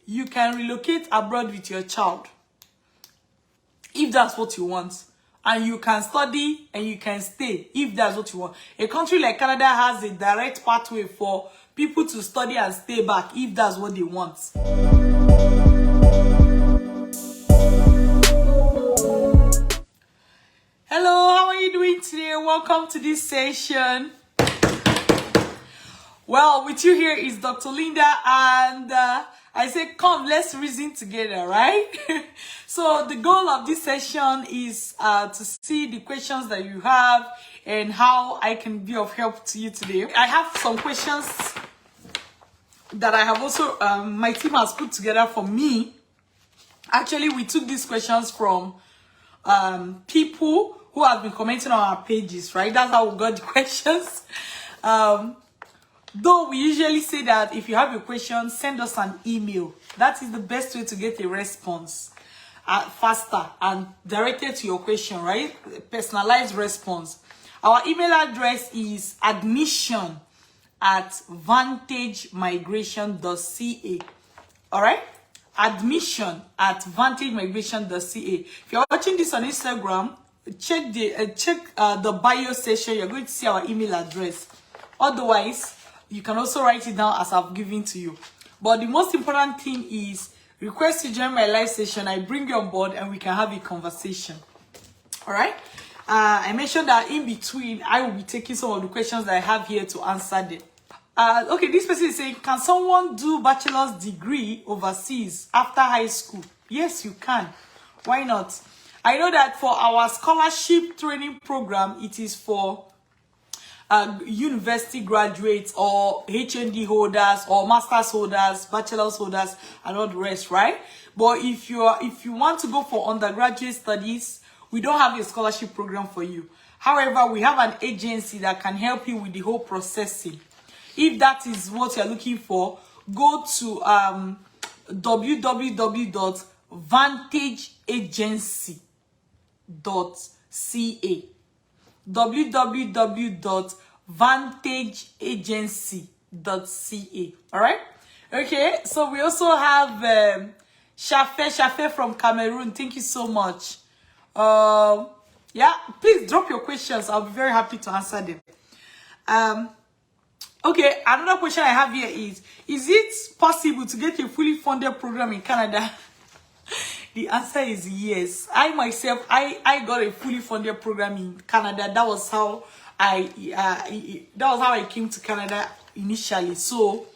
you can relocate abroad with your child if that's what you want. And you can study and you can stay if that's what you want. A country like Canada has a direct pathway for people to study and stay back if that's what they want. Hello, how are you doing today? Welcome to this session. Well, with you here is Dr. Linda, and I say, come, let's reason together, right? So the goal of this session is to see the questions that you have and how I can be of help to you today. I have some questions that I have also, my team has put together for me. Actually, we took these questions from people who have been commenting on our pages, right? That's how we got the questions. Though we usually say that if you have a question, send us an email. That is the best way to get a response faster and directed to your question, right? Personalized response. Our email address is admission@vantagemigration.ca. All right? admission@vantagemigration.ca. If you're watching this on Instagram, check the bio section. You're going to see our email address. Otherwise, you can also write it down as I've given to you. But the most important thing is request to join my live session. I bring you on board and we can have a conversation. All right. I mentioned that in between, I will be taking some of the questions that I have here to answer them. Okay, this person is saying, can someone do bachelor's degree overseas after high school? Yes, you can. Why not? I know that for our scholarship training program, it is for university graduates or HND holders or master's holders, bachelor's holders, and all the rest, right? But if you want to go for undergraduate studies, we don't have a scholarship program for you. However, we have an agency that can help you with the whole processing. If that is what you're looking for, go to www.vantageagency.ca. www.vantageagency.ca. All right. Okay, so we also have Shafe from Cameroon. Thank you so much. Yeah, please drop your questions. I'll be very happy to answer them. Okay, another question I have here is it possible to get a fully funded program in Canada? The answer is yes. I myself, I got a fully funded program in Canada. That was how I came to Canada initially. So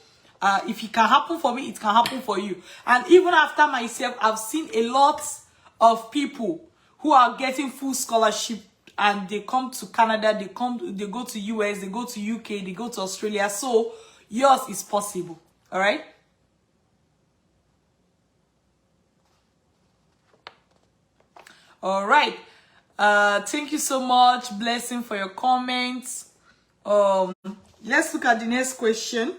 if it can happen for me, it can happen for you. And even after myself, I've seen a lot of people who are getting full scholarship and they come to Canada, they go to US, they go to UK, they go to Australia. So yours is possible. All right. All right. Thank you so much, Blessing, for your comments. Let's look at the next question.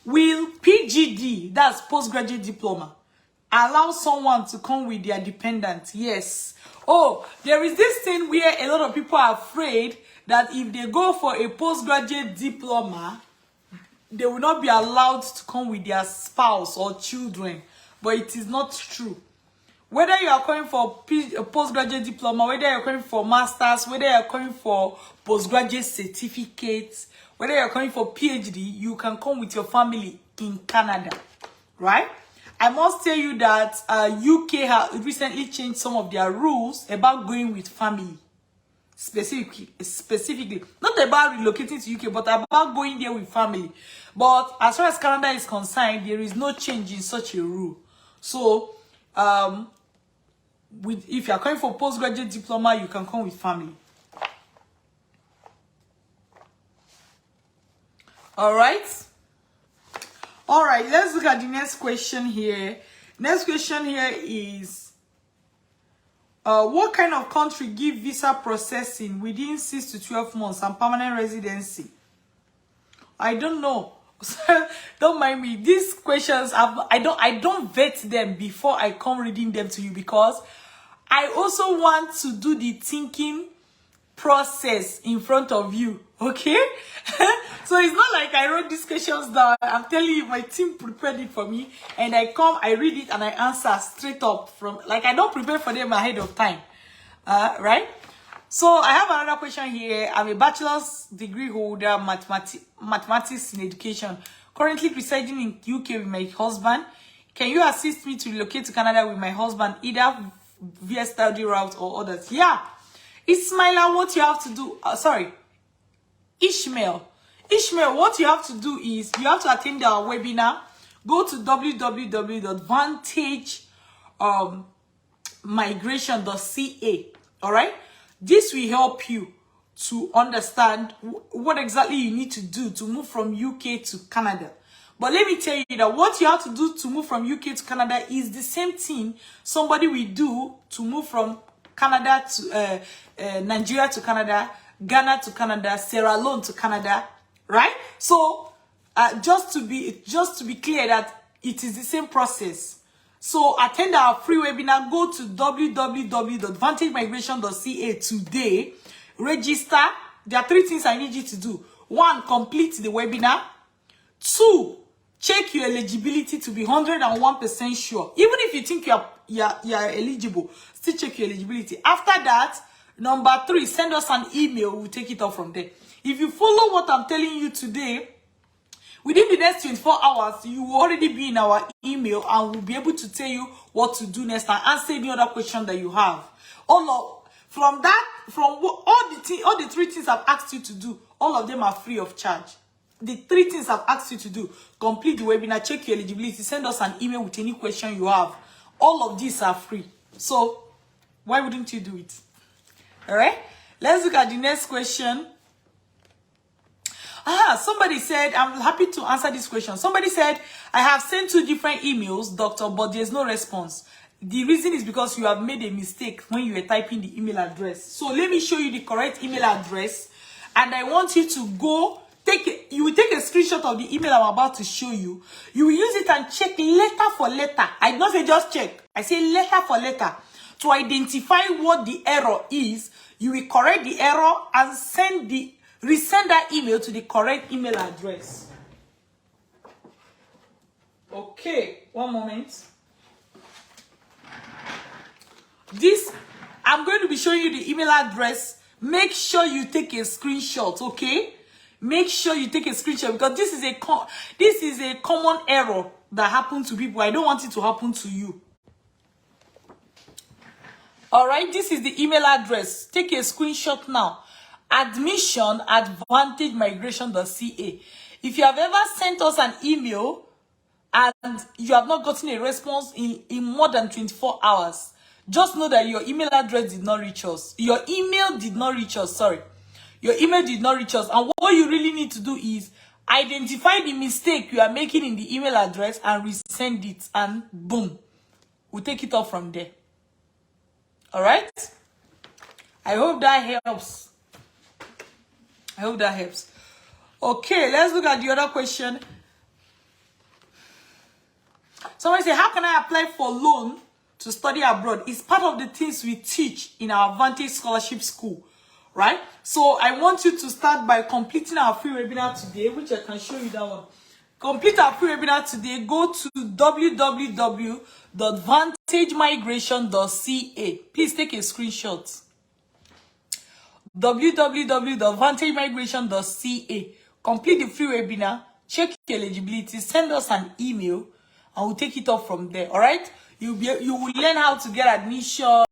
Will PGD, that's postgraduate diploma, allow someone to come with their dependent? Yes. Oh, there is this thing where a lot of people are afraid that if they go for a postgraduate diploma, they will not be allowed to come with their spouse or children. But it is not true. Whether you are going for a postgraduate diploma, whether you're going for masters, whether you're going for postgraduate certificates, whether you're going for PhD, you can come with your family in Canada, right? I must tell you that UK has recently changed some of their rules about going with family, specifically. Not about relocating to UK, but about going there with family. But as far as Canada is concerned, there is no change in such a rule. So, if you are coming for postgraduate diploma, you can come with family. All right. All right, let's look at the next question here. Next question here is, what kind of country give visa processing within 6 to 12 months and permanent residency? I don't know. Don't mind me. These questions, I don't vet them before I come reading them to you, because I also want to do the thinking process in front of you Okay? So it's not like I wrote these questions down. I'm telling you, my team prepared it for me. And I come, I read it, and I answer straight up from, like, I don't prepare for them ahead of time. Right? So I have another question here. I'm a bachelor's degree holder, mathematics in education. Currently residing in UK with my husband. Can you assist me to relocate to Canada with my husband, either via study route or others? Yeah. Ismaila, what you have to do, Ishmael, what you have to do is you have to attend our webinar. Go to www.vantagemigration.ca. All right, this will help you to understand what exactly you need to do to move from UK to Canada. But let me tell you that what you have to do to move from UK to Canada is the same thing somebody will do to move from Canada to Nigeria to Canada, Ghana to Canada, Sierra Leone to Canada, right? So just to be clear that it is the same process. So attend our free webinar. Go to www.vantagemigration.ca today. Register. There are 3 things I need you to do. 1, complete the webinar. 2, check your eligibility to be 101% sure. Even if you think you're eligible, still check your eligibility. After that, number 3, send us an email. We'll take it up from there. If you follow what I'm telling you today, within the next 24 hours, you will already be in our email and we'll be able to tell you what to do next and answer any other question that you have. All the 3 things I've asked you to do, all of them are free of charge. The 3 things I've asked you to do: complete the webinar, check your eligibility, send us an email with any question you have. All of these are free. So why wouldn't you do it? All right, let's look at the next question. Somebody said, I'm happy to answer this question. Somebody said, I have sent 2 different emails, doctor, but there's no response. The reason is because you have made a mistake when you were typing the email address. So let me show you the correct email address, and I want you to go you will take a screenshot of the email I'm about to show you. You will use it and check letter for letter. I don't say just check. I say letter for letter to identify what the error is. You will correct the error and resend that email to the correct email address. Okay, one moment. I'm going to be showing you the email address. Make sure you take a screenshot, okay? Make sure you take a screenshot because this is a common error that happens to people. I don't want it to happen to you. All right, this is the email address. Take a screenshot now. admission@vantagemigration.ca. If you have ever sent us an email and you have not gotten a response in more than 24 hours, just know that your email address did not reach us. Your email did not reach us, sorry. Your email did not reach us. And what you really need to do is identify the mistake you are making in the email address and resend it, and boom, we'll take it off from there. All right? I hope that helps. Okay, let's look at the other question. Someone say, how can I apply for loan to study abroad? It's part of the things we teach in our Vantage Scholarship School, right? So I want you to start by completing our free webinar today, which I can show you that one. Complete our free webinar today. Go to www.vantagemigration.ca. Please take a screenshot. www.vantagemigration.ca. Complete the free webinar, check your eligibility, send us an email, and we'll take it up from there. All right? You will learn how to get admission,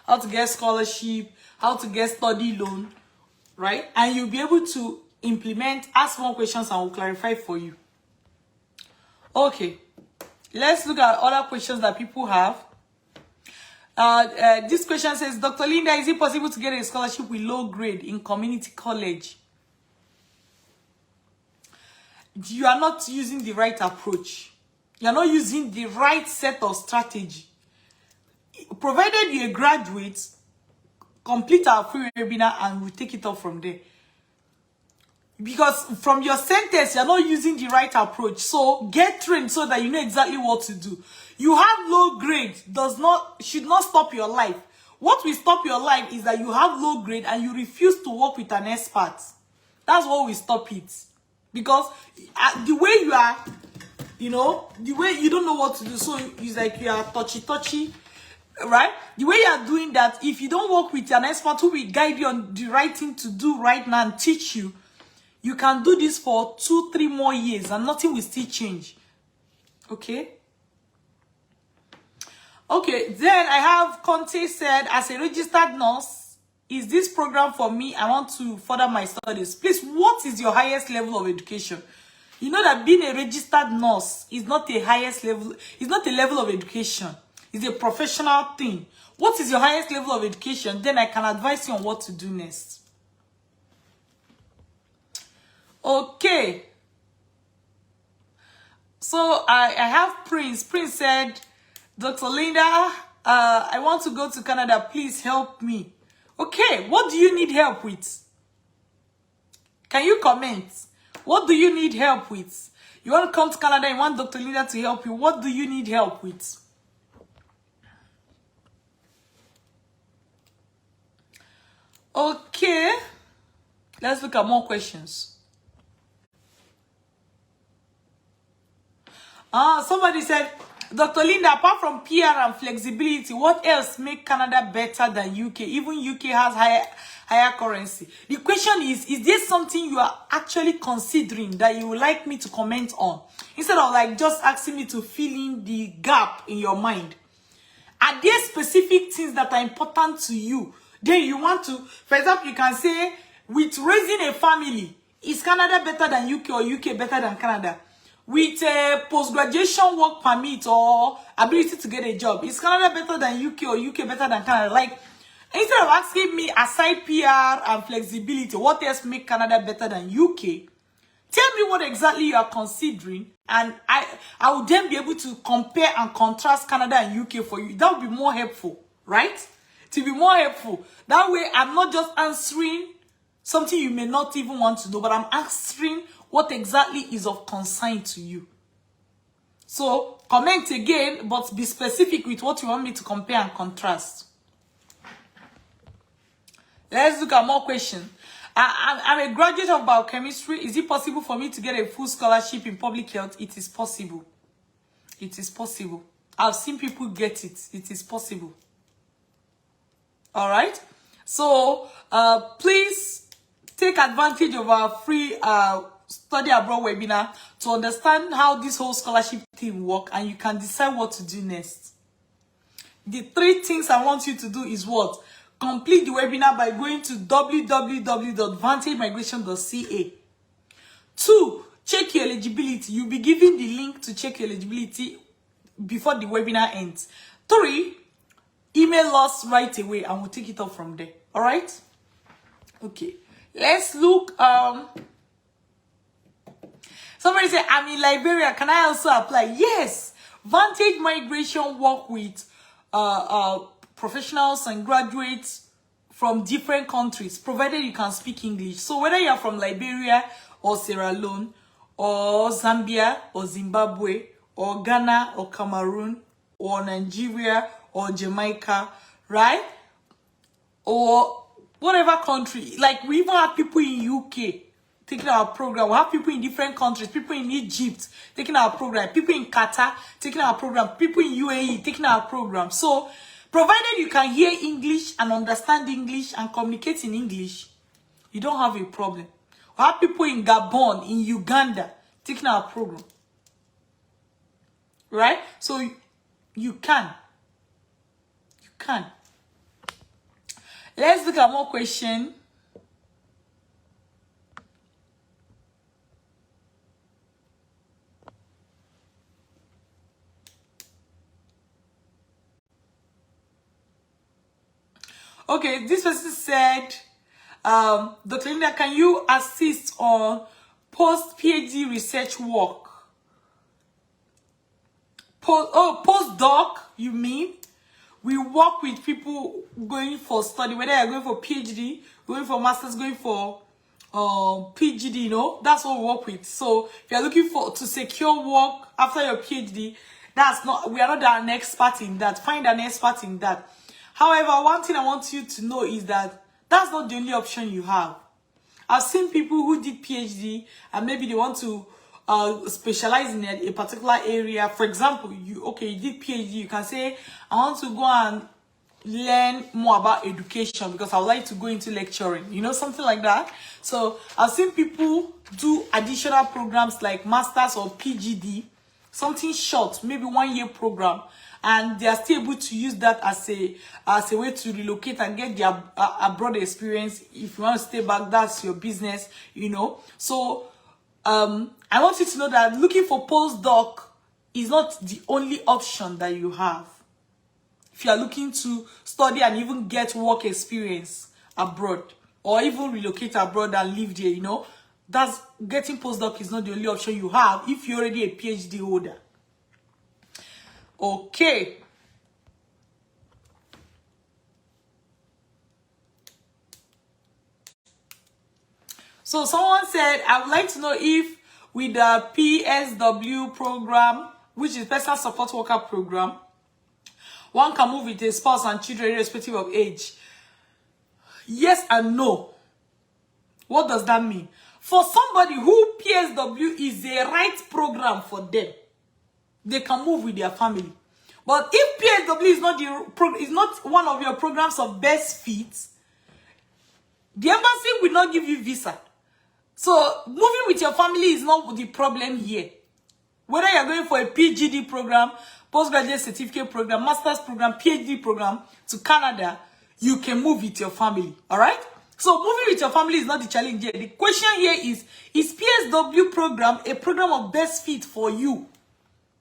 how to get scholarship, how to get study loan, right? And you'll be able to implement, ask more questions, and we'll clarify for you. Okay, let's look at other questions that people have. This question says, Dr. Linda, is it possible to get a scholarship with low grade in community college? You are not using the right approach. You are not using the right set of strategy. Provided you're a graduate, complete our free webinar and we'll take it up from there. Because from your sentence, you're not using the right approach. So get trained so that you know exactly what to do. You have low grade should not stop your life. What will stop your life is that you have low grade and you refuse to work with an expert. That's what will stop it. Because the way you are, you know, the way you don't know what to do, so it's like you are touchy, right? The way you are doing that, if you don't work with an expert who will guide you on the right thing to do right now and teach you, you can do this for 2-3 more years and nothing will still change. Okay? Okay, then I have Conte said, as a registered nurse, is this program for me? I want to further my studies. Please, what is your highest level of education? You know that being a registered nurse is not a highest level, it's not a level of education. It's a professional thing. What is your highest level of education? Then I can advise you on what to do next. Okay. So I have Prince. Prince said, Dr. Linda, I want to go to Canada. Please help me. Okay, what do you need help with? Can you comment? What do you need help with? You want to come to Canada, you want Dr. Linda to help you. What do you need help with? Okay. Let's look at more questions. Somebody said, Dr. Linda, apart from PR and flexibility, what else make Canada better than UK? Even UK has higher currency. The question is there something you are actually considering that you would like me to comment on? Instead of like just asking me to fill in the gap in your mind. Are there specific things that are important to you? Then you want to, for example, you can say, with raising a family, is Canada better than UK or UK better than Canada? With a post-graduation work permit or ability to get a job, is Canada better than UK or UK better than Canada? Like, instead of asking me, aside PR and flexibility, what else make Canada better than UK? Tell me what exactly you are considering, and I will then be able to compare and contrast Canada and UK for you. That would be more helpful, right? To be more helpful. That way, I'm not just answering something you may not even want to know, but I'm answering what exactly is of concern to you. So, comment again, but be specific with what you want me to compare and contrast. Let's look at more questions. I'm a graduate of biochemistry. Is it possible for me to get a full scholarship in public health? It is possible. It is possible. I've seen people get it. It is possible. All right? So, please take advantage of our free study abroad webinar to understand how this whole scholarship thing works, and you can decide what to do next. The 3 things I want you to do is what? Complete the webinar by going to www.vantagemigration.ca. 2, check your eligibility. You'll be given the link to check your eligibility before the webinar ends. 3, email us right away and we'll take it up from there. All right? Okay. Let's look. Somebody said, I'm in Liberia. Can I also apply? Yes. Vantage Migration work with professionals and graduates from different countries, provided you can speak English. So whether you're from Liberia or Sierra Leone or Zambia or Zimbabwe or Ghana or Cameroon or Nigeria or Jamaica, right? Or whatever country. Like, we even have people in UK taking our program. We have people in different countries, people in Egypt taking our program, people in Qatar taking our program, people in UAE taking our program. So, provided you can hear English and understand English and communicate in English, you don't have a problem. We have people in Gabon, in Uganda taking our program. Right? So, you can. You can. Let's look at more questions. Okay, this person said, Dr. Linda, can you assist on post-PhD research work? Postdoc, you mean? We work with people going for study, whether you're going for PhD, going for masters, going for PhD, you know, that's what we work with. So if you're looking to secure work after your PhD, we are not an expert in that. Find an expert in that. However, one thing I want you to know is that that's not the only option you have. I've seen people who did PhD and maybe they want to specialize in a particular area. For example, you did PhD, you can say, I want to go and learn more about education because I would like to go into lecturing, you know, something like that. So I've seen people do additional programs like masters or PGD, something short, maybe 1 year program, and they are still able to use that as a way to relocate and get their abroad experience. If you want to stay back, that's your business, you know. So I want you to know that looking for postdoc is not the only option that you have. If you are looking to study and even get work experience abroad, or even relocate abroad and live there, you know, that's getting postdoc is not the only option you have if you're already a PhD holder. Okay. So someone said, I would like to know if with the PSW program, which is Personal Support Worker program, one can move with a spouse and children irrespective of age. Yes and no. What does that mean? For somebody who PSW is the right program for them, they can move with their family. But if PSW is not one of your programs of best fit, the embassy will not give you visa. So moving with your family is not the problem here. Whether you're going for a PGD program, postgraduate certificate program, master's program, PhD program to Canada, you can move with your family. All right? So moving with your family is not the challenge here. The question here is PSW program a program of best fit for you?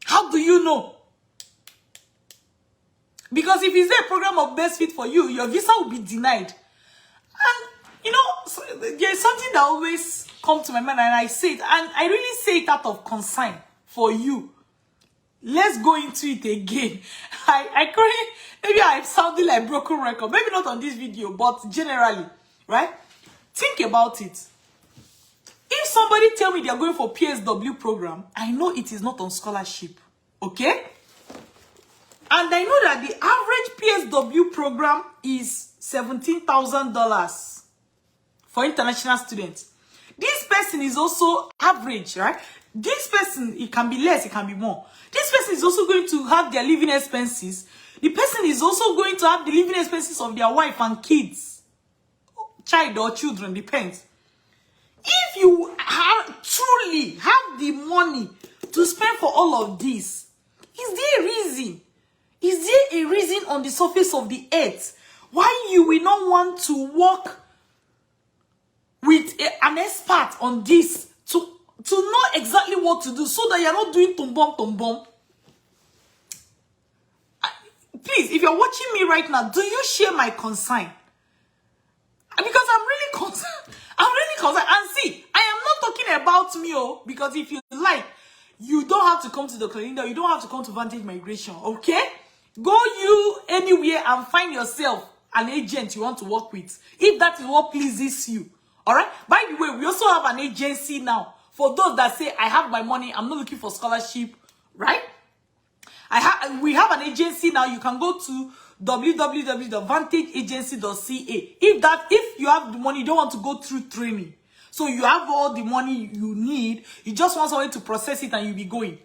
How do you know? Because if it's a program of best fit for you, your visa will be denied. And, you know, so there's something that always comes to my mind, and I say it, and I really say it out of concern for you. Let's go into it again. I currently, maybe I'm sounding like broken record. Maybe not on this video, but generally, right? Think about it. If somebody tell me they're going for PSW program, I know it is not on scholarship. Okay? And I know that the average PSW program is $17,000 for international students. This person is also average, right? This person, it can be less, it can be more. This person is also going to have their living expenses. The person is also going to have the living expenses of their wife and kids. Child or children, depends. If you truly have the money to spend for all of this, is there a reason? Is there a reason on the surface of the earth why you will not want to work with an expert on this to know exactly what to do so that you're not doing tumbom? Please, if you're watching me right now, do you share my concern? Because I'm really concerned. I'm really concerned. And see, I am not talking about me, because if you like, you don't have to come to Dr. Linda, you don't have to come to Vantage Migration, okay? Go you anywhere and find yourself an agent you want to work with, if that is what pleases you. All right? By the way, we also have an agency now for those that say, I have my money, I'm not looking for scholarship, right? We have an agency now. You can go to www.vantageagency.ca. If you have the money, you don't want to go through training, so you have all the money you need, you just want somebody to process it and you'll be going.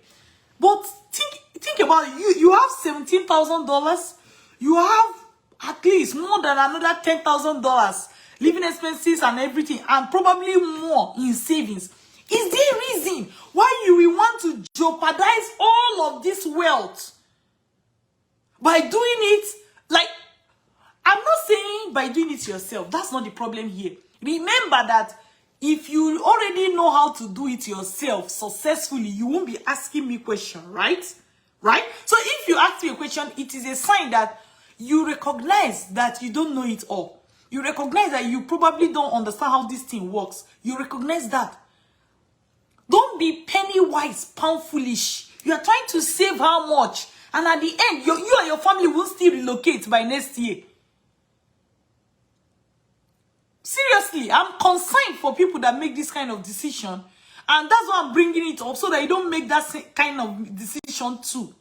But think about it. You have $17,000. You have at least more than another $10,000 living expenses and everything, and probably more in savings. Is there a reason why you will want to jeopardize all of this wealth by doing it? Like, I'm not saying by doing it yourself. That's not the problem here. Remember that if you already know how to do it yourself successfully, you won't be asking me questions, right? Right? So if you ask me a question, it is a sign that you recognize that you don't know it all. You recognize that you probably don't understand how this thing works. You recognize that. Don't be penny wise, pound foolish. You are trying to save how much? And at the end, you and your family will still relocate by next year. Seriously, I'm concerned for people that make this kind of decision. And that's why I'm bringing it up, so that you don't make that kind of decision too.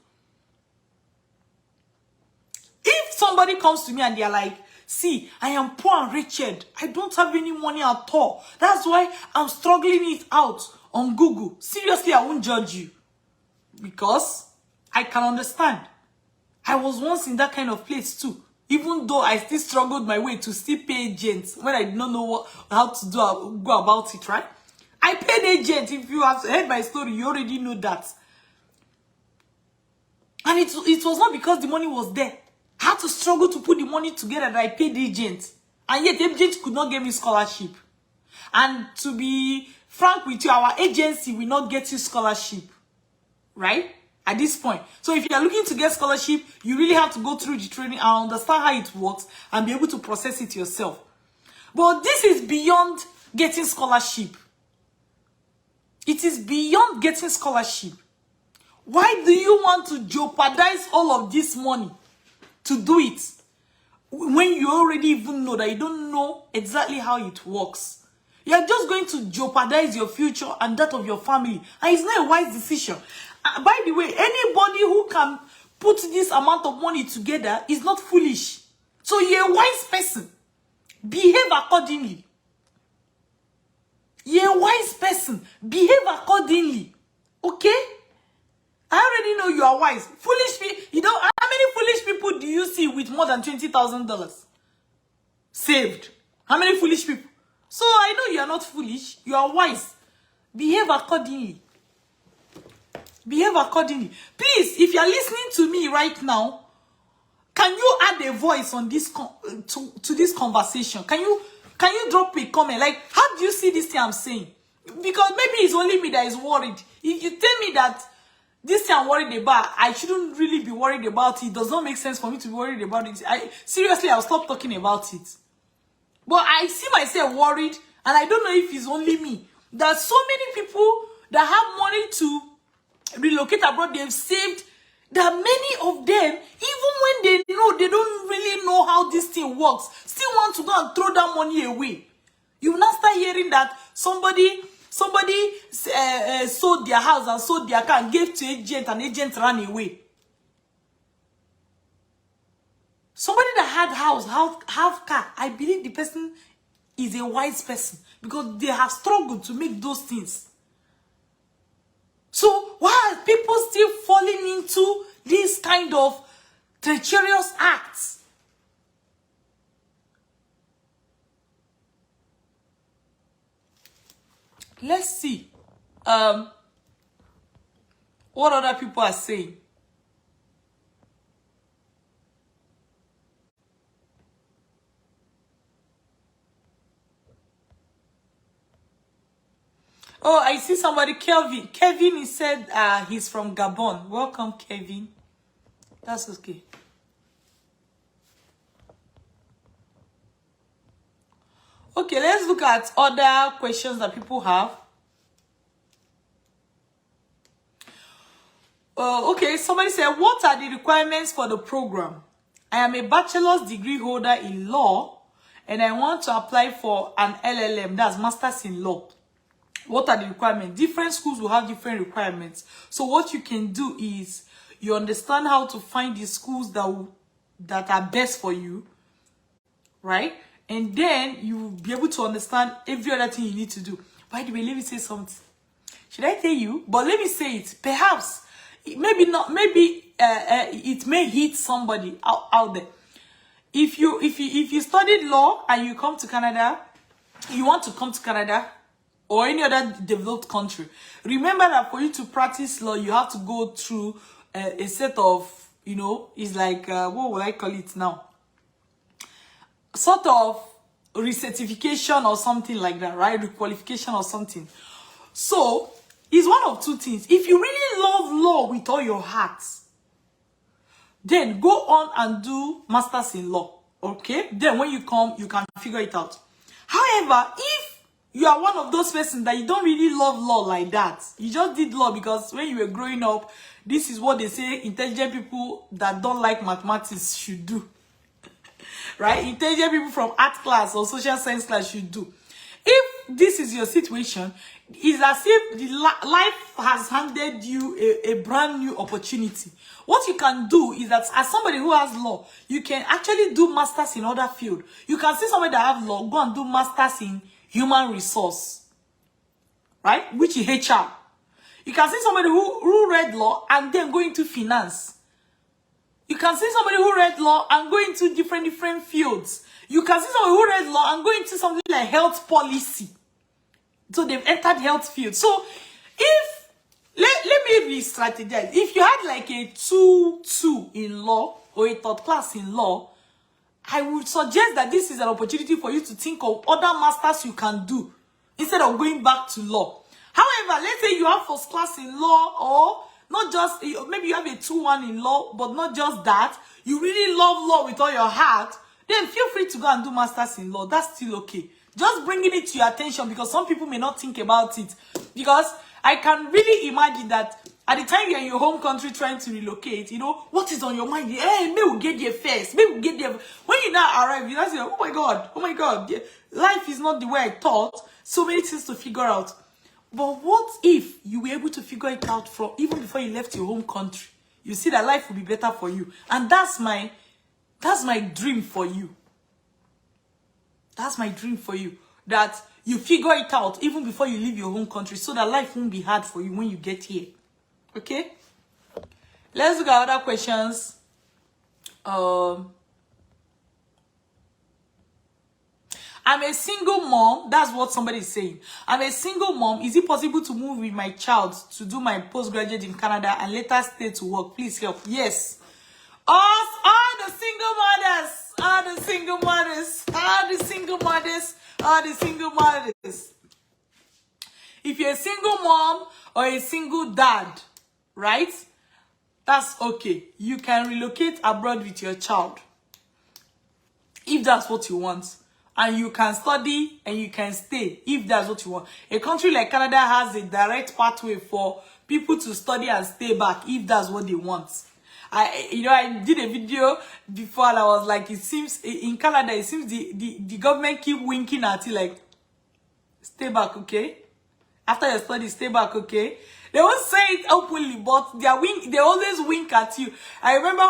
If somebody comes to me and they're like, See, I am poor and wretched. I don't have any money at all. That's why I'm struggling it out on Google. Seriously, I won't judge you. Because I can understand. I was once in that kind of place too. Even though I still struggled my way to still pay agents when I did not know how to go about it, right? I paid agents. If you have heard my story, you already know that. And it was not because the money was there. I had to struggle to put the money together that I paid agents. And yet, the agents could not give me scholarship. And to be frank with you, our agency will not get you scholarship. Right? At this point. So if you are looking to get scholarship, you really have to go through the training and understand how it works and be able to process it yourself. But this is beyond getting scholarship. It is beyond getting scholarship. Why do you want to jeopardize all of this money to do it when you already even know that you don't know exactly how it works? You're just going to jeopardize your future and that of your family. And it's not a wise decision. By the way, anybody who can put this amount of money together is not foolish. So you're a wise person. Behave accordingly. You're a wise person. Behave accordingly. Okay? I already know you are wise. Foolish people, you know, how many foolish people do you see with more than $20,000 saved? How many foolish people? So I know you are not foolish. You are wise. Behave accordingly. Behave accordingly. Please, if you are listening to me right now, can you add a voice on this to this conversation? Can you drop a comment? Like, how do you see this thing I'm saying? Because maybe it's only me that is worried. If you tell me that this thing I'm worried about, I shouldn't really be worried about it. It does not make sense for me to be worried about it. Seriously, I'll stop talking about it. But I see myself worried, and I don't know if it's only me. There are so many people that have money to relocate abroad. They've saved. There are many of them, even when they know they don't really know how this thing works, still want to go and throw that money away. You will not start hearing that somebody sold their house and sold their car and gave to agent, and agent ran away. Somebody that had house, have car, I believe the person is a wise person because they have struggled to make those things. So why are people still falling into this kind of treacherous acts? Let's see what other people are saying. Oh, I see somebody, Kelvin. Kevin, he said he's from Gabon. Welcome, Kevin. That's okay. Okay, let's look at other questions that people have. Okay, somebody said, what are the requirements for the program? I am a bachelor's degree holder in law, and I want to apply for an LLM, that's Masters in Law. What are the requirements? Different schools will have different requirements. So what you can do is you understand how to find the schools that are best for you, right? And then you will be able to understand every other thing you need to do. By the way, let me say something. Should I tell you? But let me say it. Perhaps, maybe not. Maybe it may hit somebody out there. If you studied law and you come to Canada, you want to come to Canada or any other developed country, remember that for you to practice law, you have to go through a set of, you know, it's like, what will I call it now? Sort of recertification or something like that, right? Requalification or something. So, it's one of two things. If you really love law with all your heart, then go on and do Masters in Law, okay? Then when you come, you can figure it out. However, if you are one of those persons that you don't really love law like that, you just did law because when you were growing up, this is what they say intelligent people that don't like mathematics should do. Right? Intelligent people from art class or social science class should do. If this is your situation, It's as if the life has handed you a brand new opportunity. What you can do is that as somebody who has law, you can actually do masters in other field. You can see somebody that have law, go and do masters in human resource, right? Which is HR. You can see somebody who read law and then go into finance. You can see somebody who read law and go into different fields. You can see somebody who read law and go into something like health policy. So they've entered health field. So if, let me re-strategize. If you had like a 2-2 in law or a third class in law, I would suggest that this is an opportunity for you to think of other masters you can do instead of going back to law. However, let's say you have first class in law, or not just, maybe you have a 2-1 in law, but not just that. You really love law with all your heart, then feel free to go and do masters in law. That's still okay. Just bringing it to your attention, because some people may not think about it. Because I can really imagine that at the time you're in your home country trying to relocate, you know, what is on your mind? Hey, maybe we'll get there first. Maybe we'll get there. When you now arrive, you now say, oh my God, yeah, life is not the way I thought. So many things to figure out. But what if you were able to figure it out from even before you left your home country? You see that life will be better for you. And that's my dream for you. That's my dream for you. That you figure it out even before you leave your home country, so that life won't be hard for you when you get here. Okay? Let's look at other questions. I'm a single mom. That's what somebody is saying. I'm a single mom. Is it possible to move with my child to do my postgraduate in Canada and later stay to work? Please help. Yes. All the single mothers. All the single mothers. All the single mothers. All the single mothers. If you're a single mom or a single dad, right? That's okay. You can relocate abroad with your child, if that's what you want. And you can study and you can stay if that's what you want. A country like Canada has a direct pathway for people to study and stay back if that's what they want. I did a video before and I was like, it seems in Canada, it seems the government keep winking at you like, stay back, okay? After your study, stay back, okay? They won't say it openly, but they always wink at you. I remember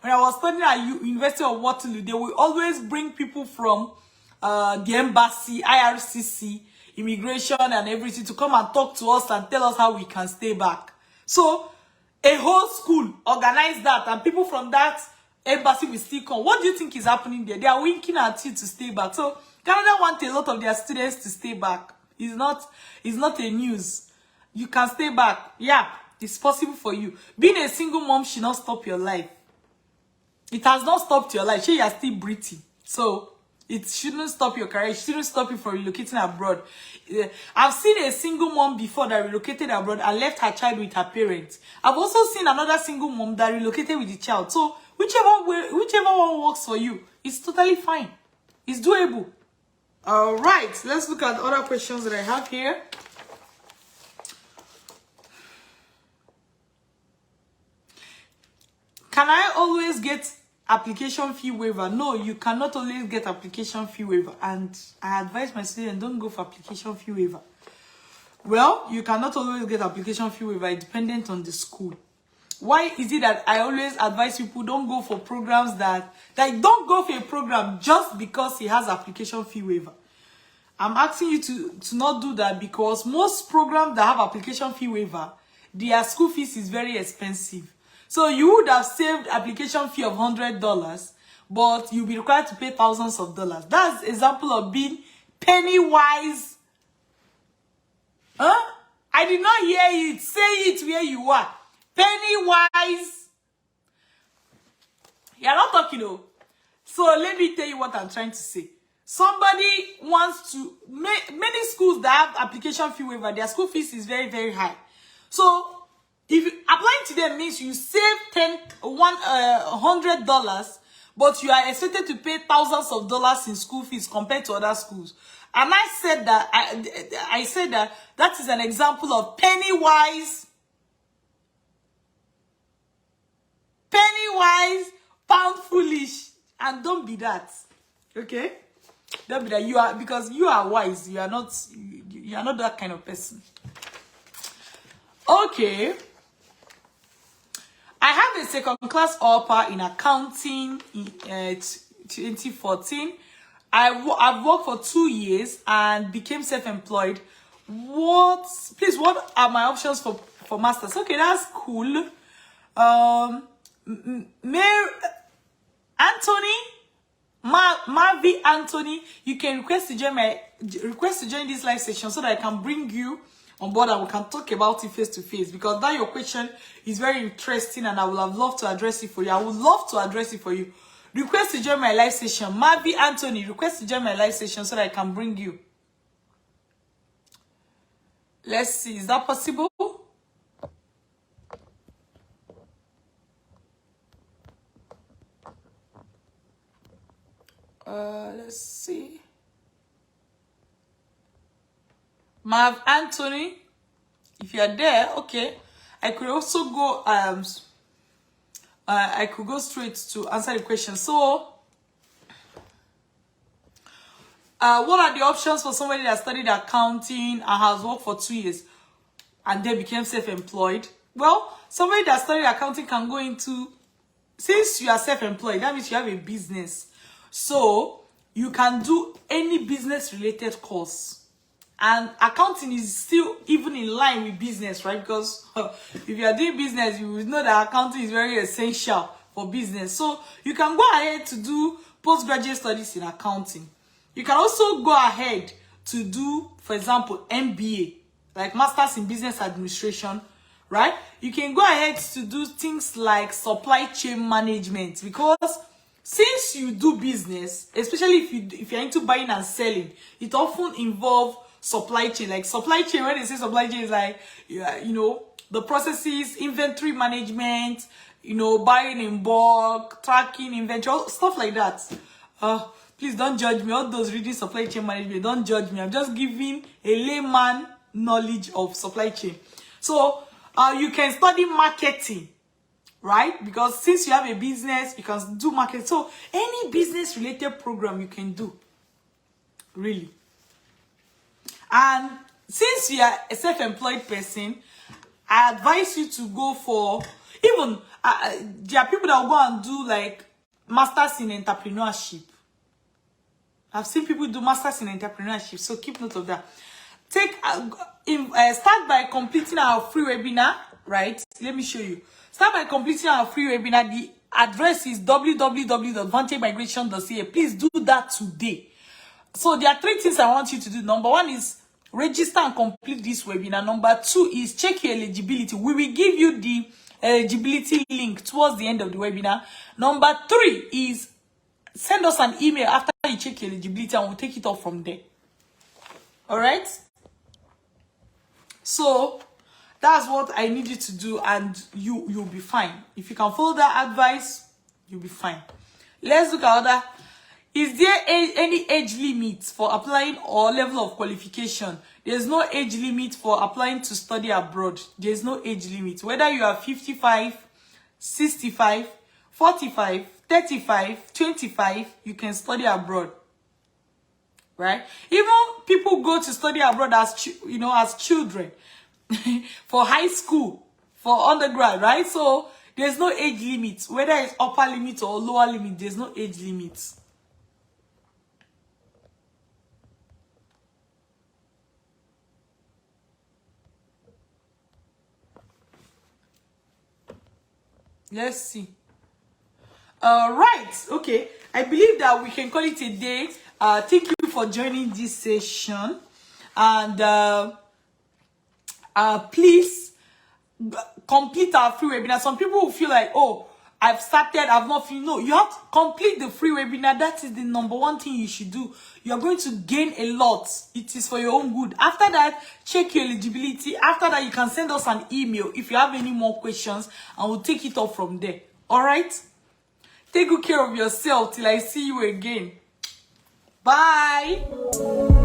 when I was studying at University of Waterloo, they will always bring people from the embassy, IRCC, immigration and everything to come and talk to us and tell us how we can stay back. So a whole school organized that, and people from that embassy will still come. What do you think is happening there? They are winking at you to stay back. So Canada wants a lot of their students to stay back. It's not a news. You can stay back. Yeah, it's possible for you. Being a single mom should not stop your life. It has not stopped your life. You are still breathing. So it shouldn't stop your career. It shouldn't stop you from relocating abroad. I've seen a single mom before that relocated abroad and left her child with her parents. I've also seen another single mom that relocated with the child. So whichever one works for you, it's totally fine. It's doable. All right, let's look at other questions that I have here. Can I always get application fee waiver? No, you cannot always get application fee waiver. And I advise my students, don't go for application fee waiver. Well, you cannot always get application fee waiver, dependent on the school. Why is it that I always advise people don't go for programs that don't go for a program just because it has application fee waiver? I'm asking you to not do that, because most programs that have application fee waiver, their school fees is very expensive. So you would have saved application fee of $100, but you'll be required to pay thousands of dollars. That's an example of being penny wise. Huh? I did not hear it. Say it where you are. Penny wise. You're not talking, though. So let me tell you what I'm trying to say. Somebody wants to, many schools that have application fee waiver, their school fees is very, very high. So if applying to them means you save $100, but you are expected to pay thousands of dollars in school fees compared to other schools. And I said that I said that is an example of penny wise, pound foolish, and don't be that. Okay? Don't be that. Because you are wise. You are not. You are not that kind of person. Okay. I have a second class upper in accounting in 2014. I've worked for 2 years and became self-employed. Please, what are my options for masters? Okay, that's cool. Marvi Anthony, you can request to join this live session so that I can bring you on board and we can talk about it face to face, because that your question is very interesting and I would have loved to address it for you. I would love to address it for you. Request to join my live session. Marvi Anthony, request to join my live session so that I can bring you. Let's see, is that possible? Let's see. Marv Anthony, if you are there, okay. I could also go I could go straight to answer the question. So what are the options for somebody that studied accounting and has worked for 2 years and then became self-employed? Well, somebody that studied accounting can go into, since you are self-employed, that means you have a business. So you can do any business related course. And accounting is still even in line with business, right? Because if you are doing business, you will know that accounting is very essential for business. So you can go ahead to do postgraduate studies in accounting. You can also go ahead to do, for example, MBA, like Masters in Business Administration, right? You can go ahead to do things like supply chain management, because since you do business, especially if you're into buying and selling, it often involves supply chain. Like supply chain, when they say supply chain, is like, you know, the processes, inventory management, you know, buying in bulk, tracking inventory, stuff like that. Please don't judge me. All those reading supply chain management, don't judge me. I'm just giving a layman knowledge of supply chain. So you can study marketing, right? Because since you have a business, you can do marketing. So any business related program you can do, really. And since you are a self-employed person, I advise you to go for, even there are people that will go and do like masters in entrepreneurship. I've seen people do masters in entrepreneurship, so keep note of that. Start by completing our free webinar, right? Let me show you. Start by completing our free webinar. The address is www.vantagemigration.ca. Please do that today. So there are 3 things I want you to do. Number 1 is register and complete this webinar. Number 2 is check your eligibility. We will give you the eligibility link towards the end of the webinar. Number 3 is send us an email after you check your eligibility and we'll take it off from there. All right? So that's what I need you to do, and you'll be fine. If you can follow that advice, you'll be fine. Let's look at other. Is there any age limit for applying or level of qualification? There's no age limit for applying to study abroad. There's no age limit. Whether you are 55, 65, 45, 35, 25, you can study abroad. Right? Even people go to study abroad as as children for high school, for undergrad, right? So there's no age limit. Whether it's upper limit or lower limit, there's no age limit. Let's see. Right. Okay. I believe that we can call it a day. Thank you for joining this session. And please complete our free webinar. Some people will feel like, oh, I've started, I've not finished. No, you have to complete the free webinar. That is the number 1 thing you should do. You're going to gain a lot. It is for your own good. After that, check your eligibility. After that, you can send us an email if you have any more questions, and we'll take it off from there. All right? Take good care of yourself till I see you again. Bye.